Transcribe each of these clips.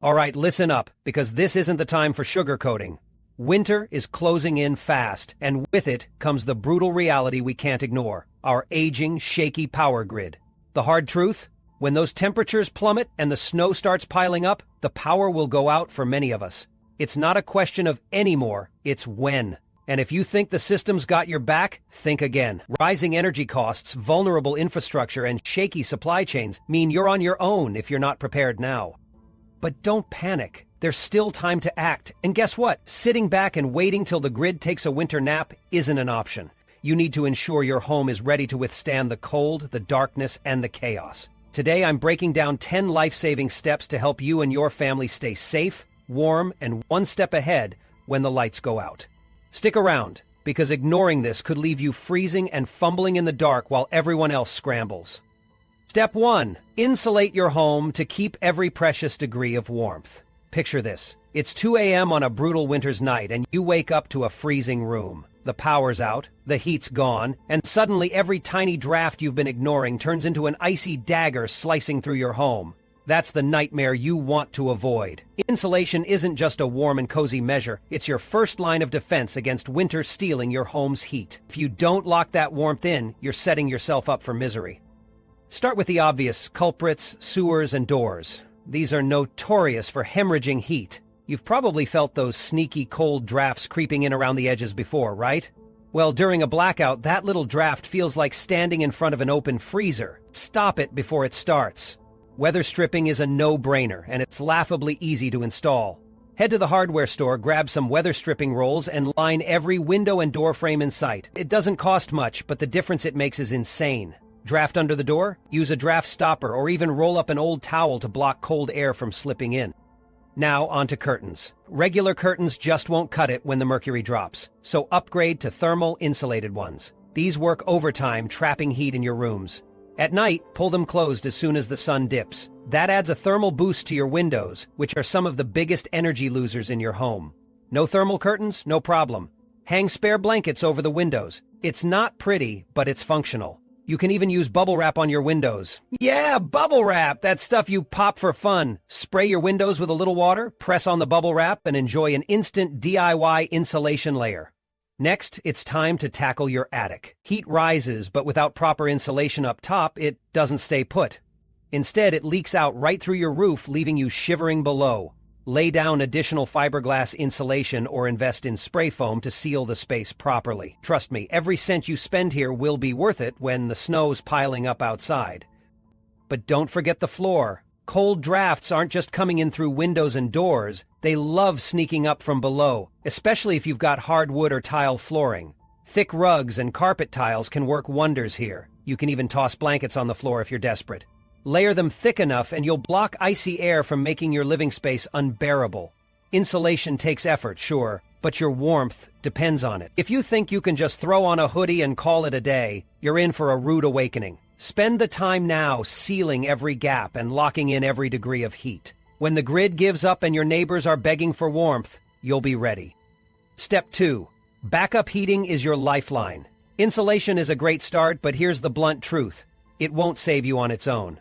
All right, listen up, because this isn't the time for sugarcoating. Winter is closing in fast, and with it comes the brutal reality we can't ignore: our aging, shaky power grid. The hard truth? When those temperatures plummet and the snow starts piling up, the power will go out for many of us. It's not a question of anymore, it's when. And if you think the system's got your back, think again. Rising energy costs, vulnerable infrastructure, and shaky supply chains mean you're on your own if you're not prepared now. But don't panic. There's still time to act. And guess what? Sitting back and waiting till the grid takes a winter nap isn't an option. You need to ensure your home is ready to withstand the cold, the darkness, and the chaos. Today, I'm breaking down 10 life-saving steps to help you and your family stay safe, warm, and one step ahead when the lights go out. Stick around, because ignoring this could leave you freezing and fumbling in the dark while everyone else scrambles. Step 1. Insulate your home to keep every precious degree of warmth. Picture this. It's 2 a.m. on a brutal winter's night, and you wake up to a freezing room. The power's out, the heat's gone, and suddenly every tiny draft you've been ignoring turns into an icy dagger slicing through your home. That's the nightmare you want to avoid. Insulation isn't just a warm and cozy measure, it's your first line of defense against winter stealing your home's heat. If you don't lock that warmth in, you're setting yourself up for misery. Start with the obvious: culprits, sewers, and doors. These are notorious for hemorrhaging heat. You've probably felt those sneaky cold drafts creeping in around the edges before, right? Well, during a blackout, that little draft feels like standing in front of an open freezer. Stop it before it starts. Weather stripping is a no-brainer, and it's laughably easy to install. Head to the hardware store, grab some weather stripping rolls, and line every window and door frame in sight. It doesn't cost much, but the difference it makes is insane. Draft under the door? Use a draft stopper, or even roll up an old towel to block cold air from slipping in. Now onto curtains. Regular curtains just won't cut it when the mercury drops, so upgrade to thermal insulated ones. These work overtime, trapping heat in your rooms. At night, pull them closed as soon as the sun dips. That adds a thermal boost to your windows, which are some of the biggest energy losers in your home. No thermal curtains? No problem. Hang spare blankets over the windows. It's not pretty, but it's functional. You can even use bubble wrap on your windows. Yeah, bubble wrap! That stuff you pop for fun. Spray your windows with a little water, press on the bubble wrap, and enjoy an instant DIY insulation layer. Next, it's time to tackle your attic. Heat rises, but without proper insulation up top, it doesn't stay put. Instead, it leaks out right through your roof, leaving you shivering below. Lay down additional fiberglass insulation or invest in spray foam to seal the space properly. Trust me, every cent you spend here will be worth it when the snow's piling up outside. But don't forget the floor. Cold drafts aren't just coming in through windows and doors, they love sneaking up from below, especially if you've got hardwood or tile flooring. Thick rugs and carpet tiles can work wonders here. You can even toss blankets on the floor if you're desperate. Layer them thick enough and you'll block icy air from making your living space unbearable. Insulation takes effort, sure, but your warmth depends on it. If you think you can just throw on a hoodie and call it a day, you're in for a rude awakening. Spend the time now sealing every gap and locking in every degree of heat. When the grid gives up and your neighbors are begging for warmth, you'll be ready. Step 2. Backup heating is your lifeline. Insulation is a great start, but here's the blunt truth: it won't save you on its own.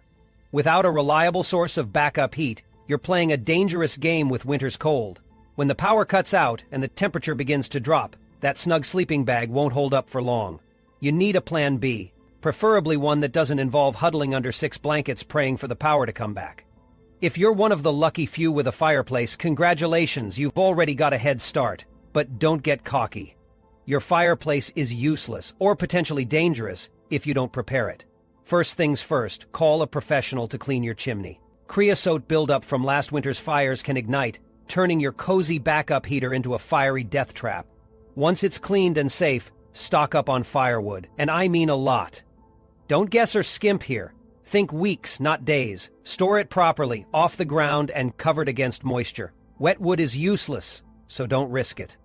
Without a reliable source of backup heat, you're playing a dangerous game with winter's cold. When the power cuts out and the temperature begins to drop, that snug sleeping bag won't hold up for long. You need a plan B, preferably one that doesn't involve huddling under 6 blankets praying for the power to come back. If you're one of the lucky few with a fireplace, congratulations, you've already got a head start. But don't get cocky. Your fireplace is useless or potentially dangerous if you don't prepare it. First things first, call a professional to clean your chimney. Creosote buildup from last winter's fires can ignite, turning your cozy backup heater into a fiery death trap. Once it's cleaned and safe, stock up on firewood, and I mean a lot. Don't guess or skimp here. Think weeks, not days. Store it properly, off the ground and covered against moisture. Wet wood is useless, so don't risk it.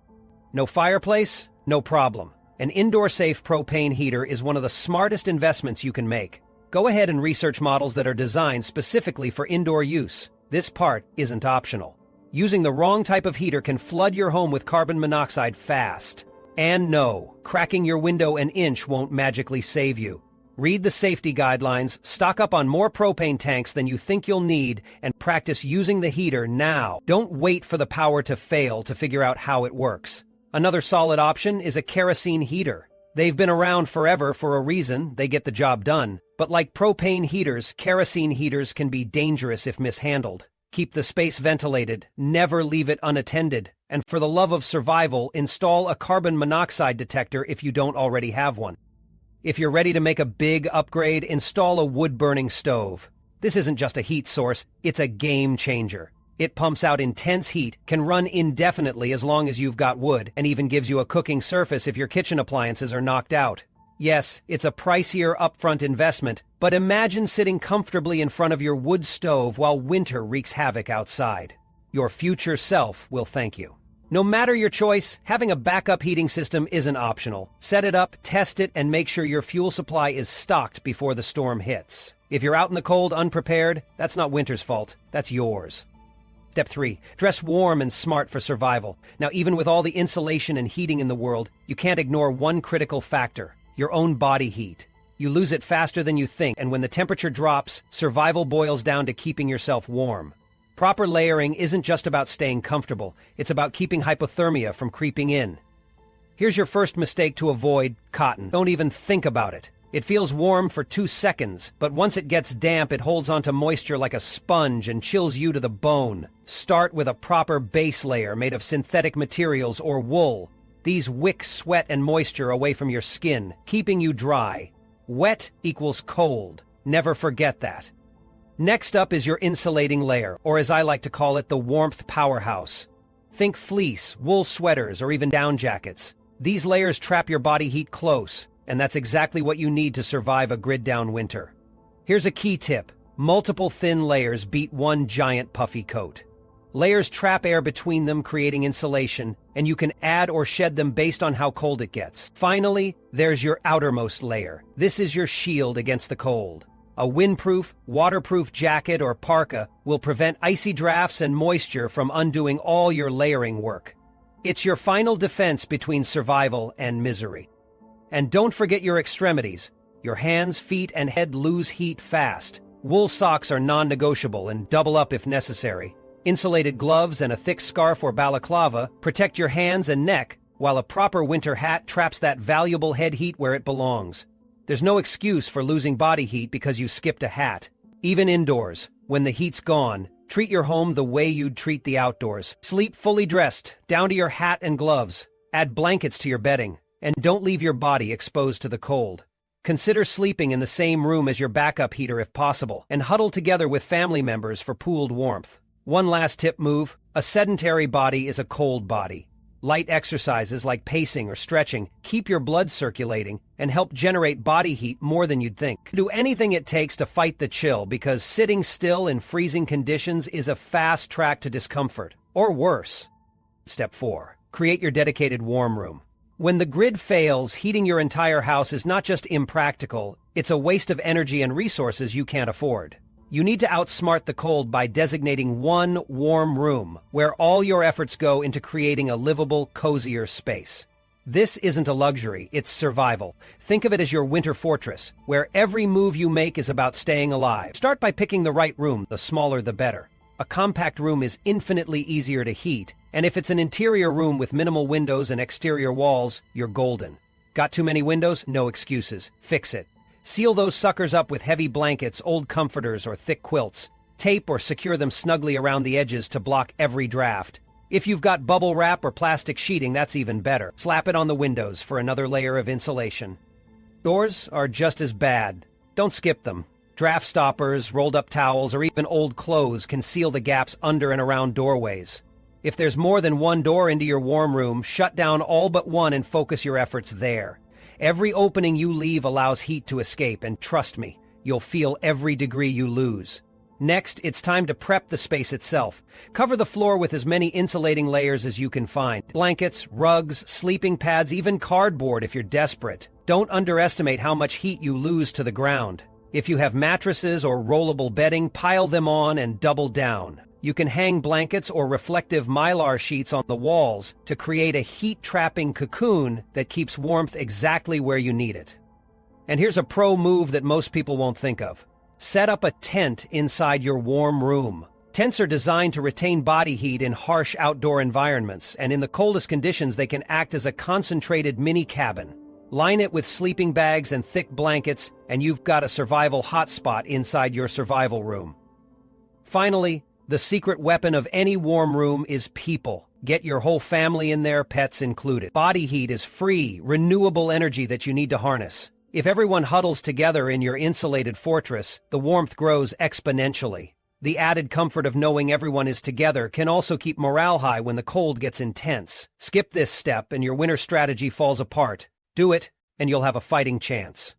No fireplace? No problem. An indoor-safe propane heater is one of the smartest investments you can make. Go ahead and research models that are designed specifically for indoor use. This part isn't optional. Using the wrong type of heater can flood your home with carbon monoxide fast. And no, cracking your window an inch won't magically save you. Read the safety guidelines, stock up on more propane tanks than you think you'll need, and practice using the heater now. Don't wait for the power to fail to figure out how it works. Another solid option is a kerosene heater. They've been around forever for a reason, they get the job done. But like propane heaters, kerosene heaters can be dangerous if mishandled. Keep the space ventilated, never leave it unattended, and for the love of survival, install a carbon monoxide detector if you don't already have one. If you're ready to make a big upgrade, install a wood-burning stove. This isn't just a heat source, it's a game changer. It pumps out intense heat, can run indefinitely as long as you've got wood, and even gives you a cooking surface if your kitchen appliances are knocked out. Yes, it's a pricier upfront investment, but imagine sitting comfortably in front of your wood stove while winter wreaks havoc outside. Your future self will thank you. No matter your choice, having a backup heating system isn't optional. Set it up, test it, and make sure your fuel supply is stocked before the storm hits. If you're out in the cold unprepared, that's not winter's fault, that's yours. Step 3. Dress warm and smart for survival. Now, even with all the insulation and heating in the world, you can't ignore one critical factor: your own body heat. You lose it faster than you think, and when the temperature drops, survival boils down to keeping yourself warm. Proper layering isn't just about staying comfortable, it's about keeping hypothermia from creeping in. Here's your first mistake to avoid: cotton. Don't even think about it. It feels warm for 2 seconds, but once it gets damp, it holds onto moisture like a sponge and chills you to the bone. Start with a proper base layer made of synthetic materials or wool. These wick sweat and moisture away from your skin, keeping you dry. Wet equals cold. Never forget that. Next up is your insulating layer, or as I like to call it, the warmth powerhouse. Think fleece, wool sweaters, or even down jackets. These layers trap your body heat close, and that's exactly what you need to survive a grid-down winter. Here's a key tip: multiple thin layers beat one giant puffy coat. Layers trap air between them, creating insulation, and you can add or shed them based on how cold it gets. Finally, there's your outermost layer. This is your shield against the cold. A windproof, waterproof jacket or parka will prevent icy drafts and moisture from undoing all your layering work. It's your final defense between survival and misery. And don't forget your extremities. Your hands, feet, and head lose heat fast. Wool socks are non-negotiable and double up if necessary. Insulated gloves and a thick scarf or balaclava protect your hands and neck, while a proper winter hat traps that valuable head heat where it belongs. There's no excuse for losing body heat because you skipped a hat. Even indoors, when the heat's gone, treat your home the way you'd treat the outdoors. Sleep fully dressed, down to your hat and gloves. Add blankets to your bedding, and don't leave your body exposed to the cold. Consider sleeping in the same room as your backup heater if possible, and huddle together with family members for pooled warmth. One last tip move: a sedentary body is a cold body. Light exercises like pacing or stretching keep your blood circulating and help generate body heat more than you'd think. Do anything it takes to fight the chill, because sitting still in freezing conditions is a fast track to discomfort, or worse. Step 4. Create your dedicated warm room. When the grid fails, heating your entire house is not just impractical, it's a waste of energy and resources you can't afford. You need to outsmart the cold by designating one warm room, where all your efforts go into creating a livable, cozier space. This isn't a luxury, it's survival. Think of it as your winter fortress, where every move you make is about staying alive. Start by picking the right room, the smaller the better. A compact room is infinitely easier to heat, and if it's an interior room with minimal windows and exterior walls, you're golden. Got too many windows? No excuses. Fix it. Seal those suckers up with heavy blankets, old comforters, or thick quilts. Tape or secure them snugly around the edges to block every draft. If you've got bubble wrap or plastic sheeting, that's even better. Slap it on the windows for another layer of insulation. Doors are just as bad. Don't skip them. Draft stoppers, rolled up towels, or even old clothes can seal the gaps under and around doorways. If there's more than one door into your warm room, shut down all but one and focus your efforts there. Every opening you leave allows heat to escape, and trust me, you'll feel every degree you lose. Next, it's time to prep the space itself. Cover the floor with as many insulating layers as you can find. Blankets, rugs, sleeping pads, even cardboard if you're desperate. Don't underestimate how much heat you lose to the ground. If you have mattresses or rollable bedding, pile them on and double down. You can hang blankets or reflective mylar sheets on the walls to create a heat-trapping cocoon that keeps warmth exactly where you need it. And here's a pro move that most people won't think of. Set up a tent inside your warm room. Tents are designed to retain body heat in harsh outdoor environments, and in the coldest conditions they can act as a concentrated mini cabin. Line it with sleeping bags and thick blankets, and you've got a survival hotspot inside your survival room. Finally, the secret weapon of any warm room is people. Get your whole family in there, pets included. Body heat is free, renewable energy that you need to harness. If everyone huddles together in your insulated fortress, the warmth grows exponentially. The added comfort of knowing everyone is together can also keep morale high when the cold gets intense. Skip this step and your winter strategy falls apart. Do it, and you'll have a fighting chance.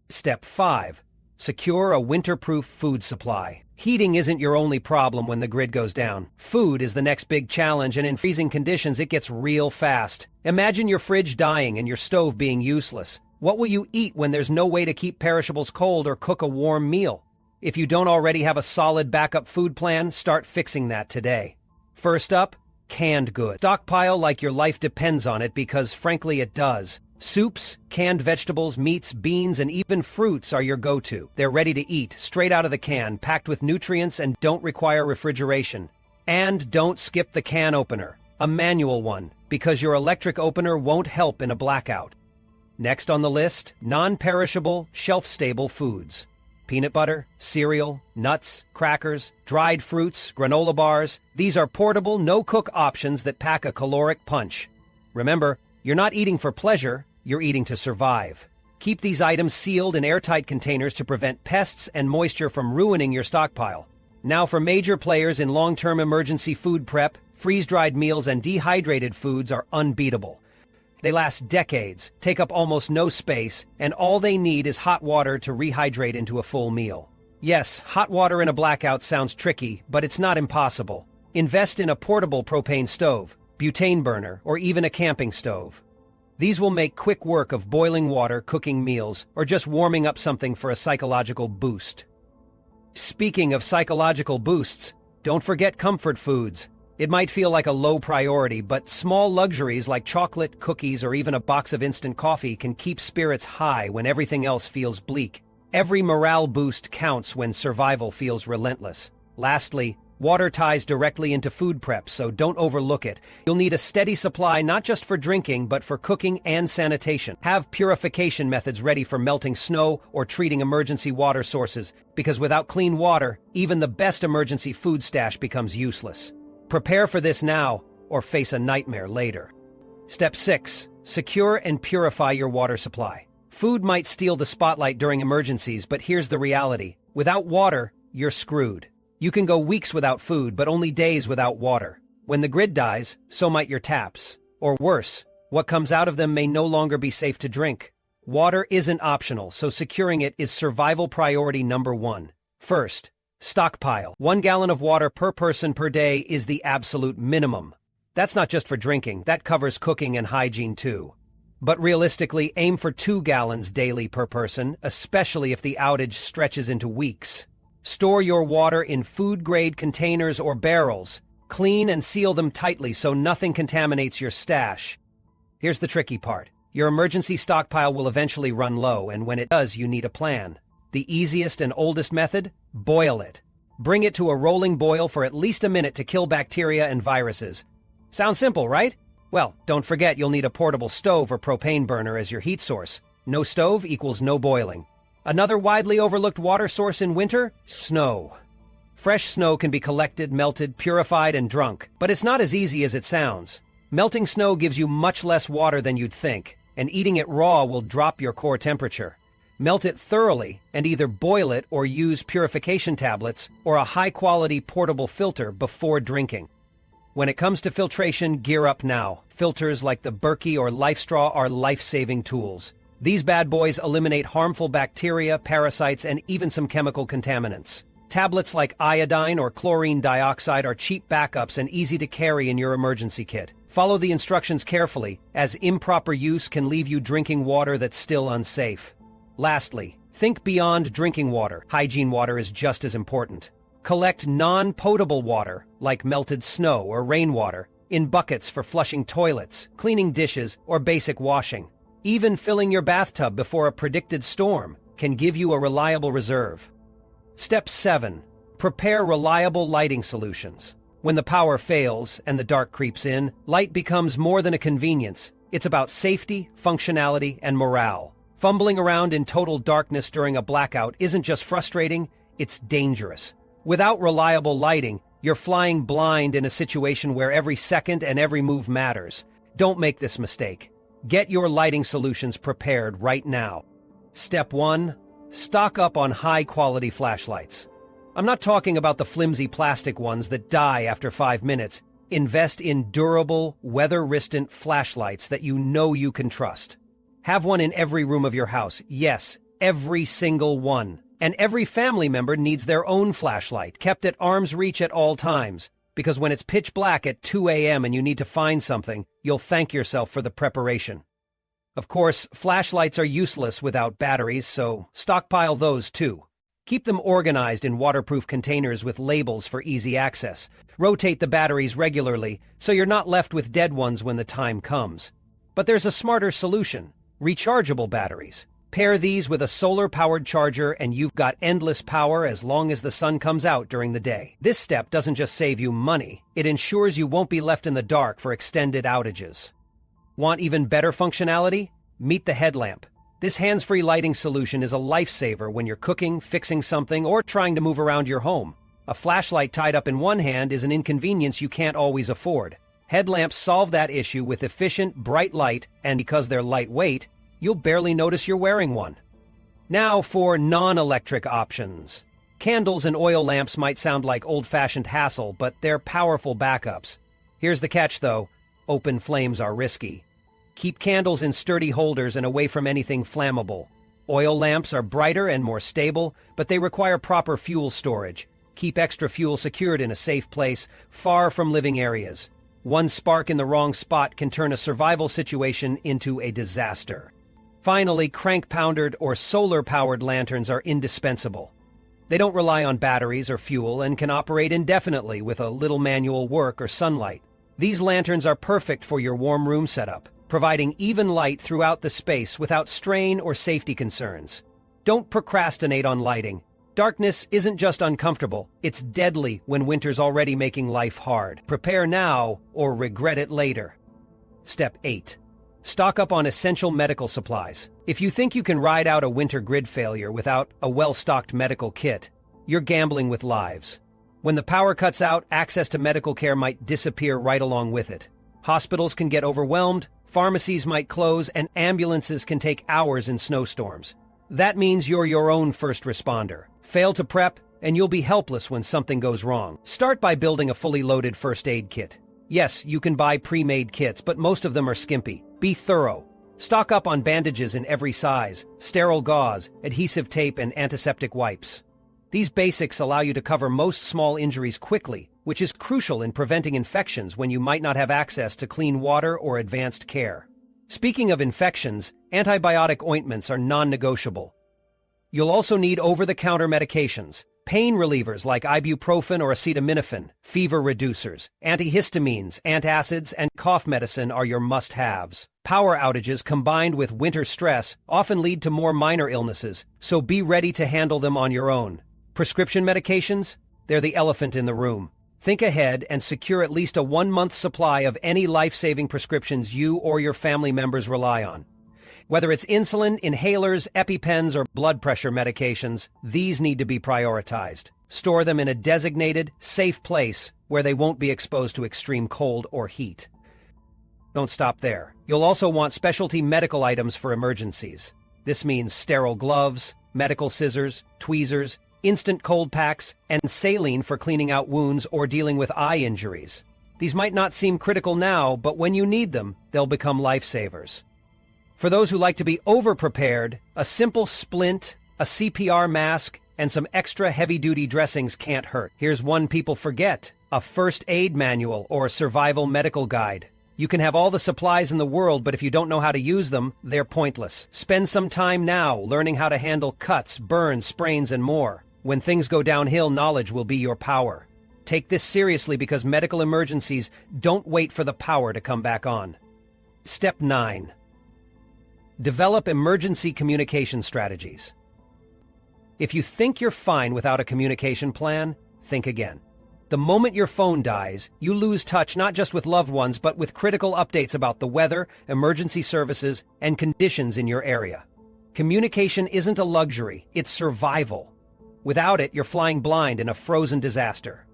Step 5. Secure a winter-proof food supply. Heating isn't your only problem when the grid goes down. Food is the next big challenge, and in freezing conditions it gets real fast. Imagine your fridge dying and your stove being useless. What will you eat when there's no way to keep perishables cold or cook a warm meal? If you don't already have a solid backup food plan, start fixing that today. First up, canned goods. Stockpile like your life depends on it because, frankly, it does. Soups, canned vegetables, meats, beans, and even fruits are your go-to. They're ready to eat, straight out of the can, packed with nutrients and don't require refrigeration. And don't skip the can opener, a manual one, because your electric opener won't help in a blackout. Next on the list, non-perishable, shelf-stable foods. Peanut butter, cereal, nuts, crackers, dried fruits, granola bars. These are portable, no-cook options that pack a caloric punch. Remember, you're not eating for pleasure, you're eating to survive. Keep these items sealed in airtight containers to prevent pests and moisture from ruining your stockpile. Now for major players in long-term emergency food prep, freeze-dried meals and dehydrated foods are unbeatable. They last decades, take up almost no space, and all they need is hot water to rehydrate into a full meal. Yes, hot water in a blackout sounds tricky, but it's not impossible. Invest in a portable propane stove, butane burner, or even a camping stove. These will make quick work of boiling water, cooking meals, or just warming up something for a psychological boost. Speaking of psychological boosts, don't forget comfort foods. It might feel like a low priority, but small luxuries like chocolate, cookies, or even a box of instant coffee can keep spirits high when everything else feels bleak. Every morale boost counts when survival feels relentless. Lastly, water ties directly into food prep, so don't overlook it. You'll need a steady supply not just for drinking, but for cooking and sanitation. Have purification methods ready for melting snow or treating emergency water sources, because without clean water, even the best emergency food stash becomes useless. Prepare for this now, or face a nightmare later. Step 6. Secure and purify your water supply. Food might steal the spotlight during emergencies, but here's the reality. Without water, you're screwed. You can go weeks without food, but only days without water. When the grid dies, so might your taps. Or worse, what comes out of them may no longer be safe to drink. Water isn't optional, so securing it is survival priority number 1. First, stockpile. 1 gallon of water per person per day is the absolute minimum. That's not just for drinking, that covers cooking and hygiene too. But realistically, aim for 2 gallons daily per person, especially if the outage stretches into weeks. Store your water in food-grade containers or barrels. Clean and seal them tightly so nothing contaminates your stash. Here's the tricky part. Your emergency stockpile will eventually run low, and when it does, you need a plan. The easiest and oldest method? Boil it. Bring it to a rolling boil for at least a minute to kill bacteria and viruses. Sounds simple, right? Well, don't forget you'll need a portable stove or propane burner as your heat source. No stove equals no boiling. Another widely overlooked water source in winter? Snow. Fresh snow can be collected, melted, purified, and drunk, but it's not as easy as it sounds. Melting snow gives you much less water than you'd think, and eating it raw will drop your core temperature. Melt it thoroughly and either boil it or use purification tablets or a high-quality portable filter before drinking. When it comes to filtration, gear up now. Filters like the Berkey or LifeStraw are life-saving tools. These bad boys eliminate harmful bacteria, parasites, and even some chemical contaminants. Tablets like iodine or chlorine dioxide are cheap backups and easy to carry in your emergency kit. Follow the instructions carefully, as improper use can leave you drinking water that's still unsafe. Lastly, think beyond drinking water. Hygiene water is just as important. Collect non-potable water, like melted snow or rainwater, in buckets for flushing toilets, cleaning dishes, or basic washing. Even filling your bathtub before a predicted storm can give you a reliable reserve. Step 7. Prepare reliable lighting solutions. When the power fails and the dark creeps in, light becomes more than a convenience. It's about safety, functionality, and morale. Fumbling around in total darkness during a blackout isn't just frustrating, it's dangerous. Without reliable lighting, you're flying blind in a situation where every second and every move matters. Don't make this mistake. Get your lighting solutions prepared right now. Step 1. Stock up on high-quality flashlights. I'm not talking about the flimsy plastic ones that die after 5 minutes. Invest in durable, weather-resistant flashlights that you know you can trust. Have one in every room of your house. Yes, every single one. And every family member needs their own flashlight, kept at arm's reach at all times. Because when it's pitch black at 2 a.m. and you need to find something, you'll thank yourself for the preparation. Of course, flashlights are useless without batteries, so stockpile those too. Keep them organized in waterproof containers with labels for easy access. Rotate the batteries regularly so you're not left with dead ones when the time comes. But there's a smarter solution: rechargeable batteries. Pair these with a solar-powered charger and you've got endless power as long as the sun comes out during the day. This step doesn't just save you money, it ensures you won't be left in the dark for extended outages. Want even better functionality? Meet the headlamp. This hands-free lighting solution is a lifesaver when you're cooking, fixing something, or trying to move around your home. A flashlight tied up in one hand is an inconvenience you can't always afford. Headlamps solve that issue with efficient, bright light, and because they're lightweight, you'll barely notice you're wearing one. Now for non-electric options. Candles and oil lamps might sound like old-fashioned hassle, but they're powerful backups. Here's the catch, though. Open flames are risky. Keep candles in sturdy holders and away from anything flammable. Oil lamps are brighter and more stable, but they require proper fuel storage. Keep extra fuel secured in a safe place, far from living areas. One spark in the wrong spot can turn a survival situation into a disaster. Finally, crank-powered or solar-powered lanterns are indispensable. They don't rely on batteries or fuel and can operate indefinitely with a little manual work or sunlight. These lanterns are perfect for your warm room setup, providing even light throughout the space without strain or safety concerns. Don't procrastinate on lighting. Darkness isn't just uncomfortable, it's deadly when winter's already making life hard. Prepare now or regret it later. Step 8. Stock up on essential medical supplies. If you think you can ride out a winter grid failure without a well-stocked medical kit, you're gambling with lives. When the power cuts out, access to medical care might disappear right along with it. Hospitals can get overwhelmed, pharmacies might close, and ambulances can take hours in snowstorms. That means you're your own first responder. Fail to prep, and you'll be helpless when something goes wrong. Start by building a fully loaded first aid kit. Yes, you can buy pre-made kits, but most of them are skimpy. Be thorough. Stock up on bandages in every size, sterile gauze, adhesive tape, and antiseptic wipes. These basics allow you to cover most small injuries quickly, which is crucial in preventing infections when you might not have access to clean water or advanced care. Speaking of infections, antibiotic ointments are non-negotiable. You'll also need over-the-counter medications, pain relievers like ibuprofen or acetaminophen, fever reducers, antihistamines, antacids, and cough medicine are your must-haves. Power outages combined with winter stress often lead to more minor illnesses, so be ready to handle them on your own. Prescription medications? They're the elephant in the room. Think ahead and secure at least a 1-month supply of any life-saving prescriptions you or your family members rely on. Whether it's insulin, inhalers, EpiPens, or blood pressure medications, these need to be prioritized. Store them in a designated, safe place where they won't be exposed to extreme cold or heat. Don't stop there. You'll also want specialty medical items for emergencies. This means sterile gloves, medical scissors, tweezers, instant cold packs, and saline for cleaning out wounds or dealing with eye injuries. These might not seem critical now, but when you need them, they'll become lifesavers. For those who like to be over-prepared, a simple splint, a CPR mask, and some extra heavy-duty dressings can't hurt. Here's one people forget: a first aid manual or survival medical guide. You can have all the supplies in the world, but if you don't know how to use them, they're pointless. Spend some time now learning how to handle cuts, burns, sprains, and more. When things go downhill, knowledge will be your power. Take this seriously because medical emergencies don't wait for the power to come back on. Step 9. Develop emergency communication strategies. If you think you're fine without a communication plan, think again. The moment your phone dies, you lose touch not just with loved ones but with critical updates about the weather, emergency services, and conditions in your area. Communication isn't a luxury, it's survival. Without it, you're flying blind in a frozen disaster.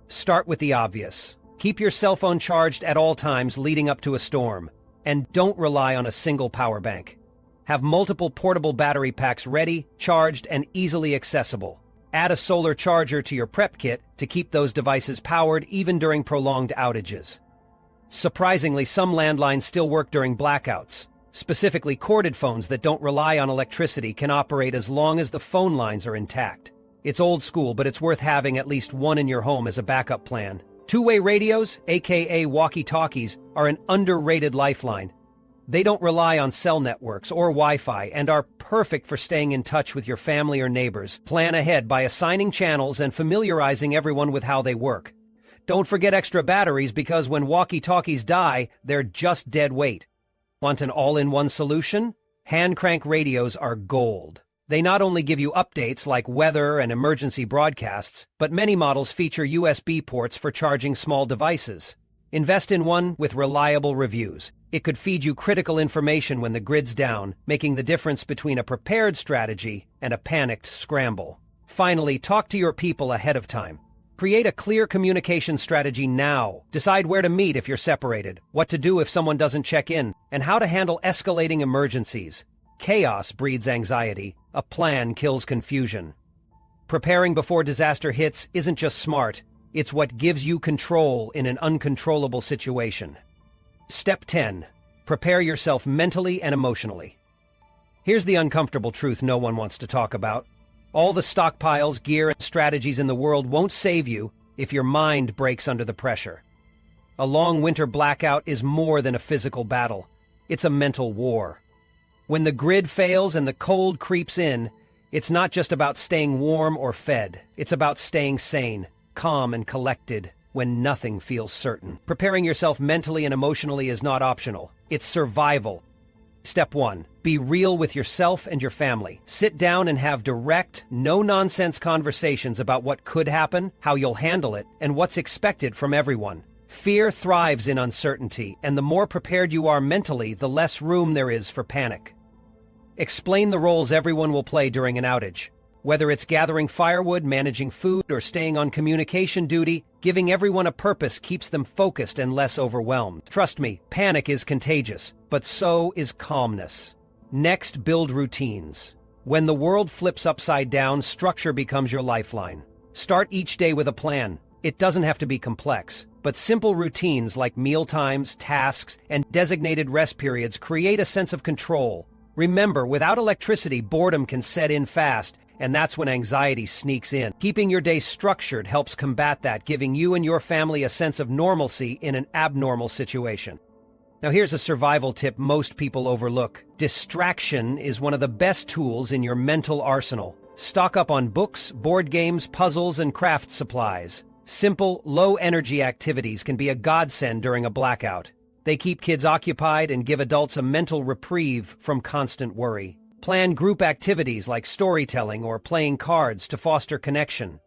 Start with the obvious. Keep your cell phone charged at all times leading up to a storm. And don't rely on a single power bank. Have multiple portable battery packs ready, charged, and easily accessible. Add a solar charger to your prep kit to keep those devices powered even during prolonged outages. Surprisingly, some landlines still work during blackouts. Specifically, corded phones that don't rely on electricity can operate as long as the phone lines are intact. It's old school, but it's worth having at least one in your home as a backup plan. Two-way radios, aka walkie-talkies, are an underrated lifeline. They don't rely on cell networks or Wi-Fi and are perfect for staying in touch with your family or neighbors. Plan ahead by assigning channels and familiarizing everyone with how they work. Don't forget extra batteries because when walkie-talkies die, they're just dead weight. Want an all-in-one solution? Hand crank radios are gold. They not only give you updates like weather and emergency broadcasts, but many models feature USB ports for charging small devices. Invest in one with reliable reviews. It could feed you critical information when the grid's down, making the difference between a prepared strategy and a panicked scramble. Finally, talk to your people ahead of time. Create a clear communication strategy now. Decide where to meet if you're separated, what to do if someone doesn't check in, and how to handle escalating emergencies. Chaos breeds anxiety. A plan kills confusion. Preparing before disaster hits isn't just smart, it's what gives you control in an uncontrollable situation. Step 10. Prepare yourself mentally and emotionally. Here's the uncomfortable truth no one wants to talk about. All the stockpiles, gear, and strategies in the world won't save you if your mind breaks under the pressure. A long winter blackout is more than a physical battle. It's a mental war. When the grid fails and the cold creeps in, it's not just about staying warm or fed. It's about staying sane, calm, and collected when nothing feels certain. Preparing yourself mentally and emotionally is not optional. It's survival. Step 1. Be real with yourself and your family. Sit down and have direct, no-nonsense conversations about what could happen, how you'll handle it, and what's expected from everyone. Fear thrives in uncertainty, and the more prepared you are mentally, the less room there is for panic. Explain the roles everyone will play during an outage. Whether it's gathering firewood, managing food, or staying on communication duty, giving everyone a purpose keeps them focused and less overwhelmed. Trust me, panic is contagious, but so is calmness. Next, build routines. When the world flips upside down, structure becomes your lifeline. Start each day with a plan. It doesn't have to be complex, but simple routines like meal times, tasks, and designated rest periods create a sense of control. Remember, without electricity, boredom can set in fast, and that's when anxiety sneaks in. Keeping your day structured helps combat that, giving you and your family a sense of normalcy in an abnormal situation. Now here's a survival tip most people overlook. Distraction is one of the best tools in your mental arsenal. Stock up on books, board games, puzzles, and craft supplies. Simple, low-energy activities can be a godsend during a blackout. They keep kids occupied and give adults a mental reprieve from constant worry. Plan group activities like storytelling or playing cards to foster connection.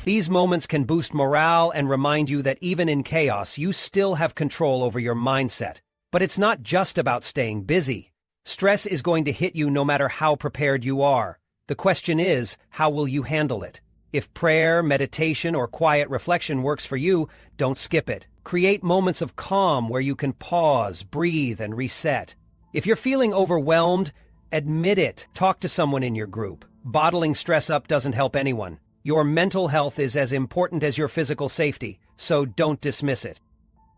These moments can boost morale and remind you that even in chaos, you still have control over your mindset. But it's not just about staying busy. Stress is going to hit you no matter how prepared you are. The question is, how will you handle it? If prayer, meditation, or quiet reflection works for you, don't skip it. Create moments of calm where you can pause, breathe, and reset. If you're feeling overwhelmed, admit it. Talk to someone in your group. Bottling stress up doesn't help anyone. Your mental health is as important as your physical safety, so don't dismiss it.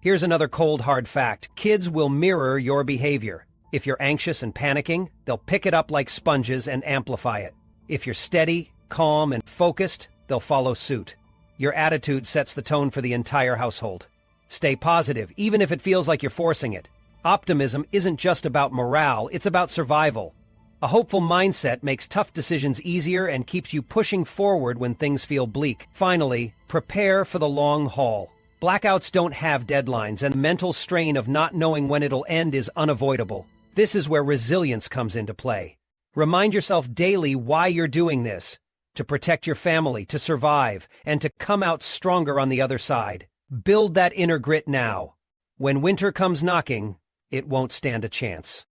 Here's another cold, hard fact. Kids will mirror your behavior. If you're anxious and panicking, they'll pick it up like sponges and amplify it. If you're steady, calm, and focused, they'll follow suit. Your attitude sets the tone for the entire household. Stay positive, even if it feels like you're forcing it. Optimism isn't just about morale, it's about survival. A hopeful mindset makes tough decisions easier and keeps you pushing forward when things feel bleak. Finally, prepare for the long haul. Blackouts don't have deadlines, and the mental strain of not knowing when it'll end is unavoidable. This is where resilience comes into play. Remind yourself daily why you're doing this: to protect your family, to survive, and to come out stronger on the other side. Build that inner grit now. When winter comes knocking, it won't stand a chance.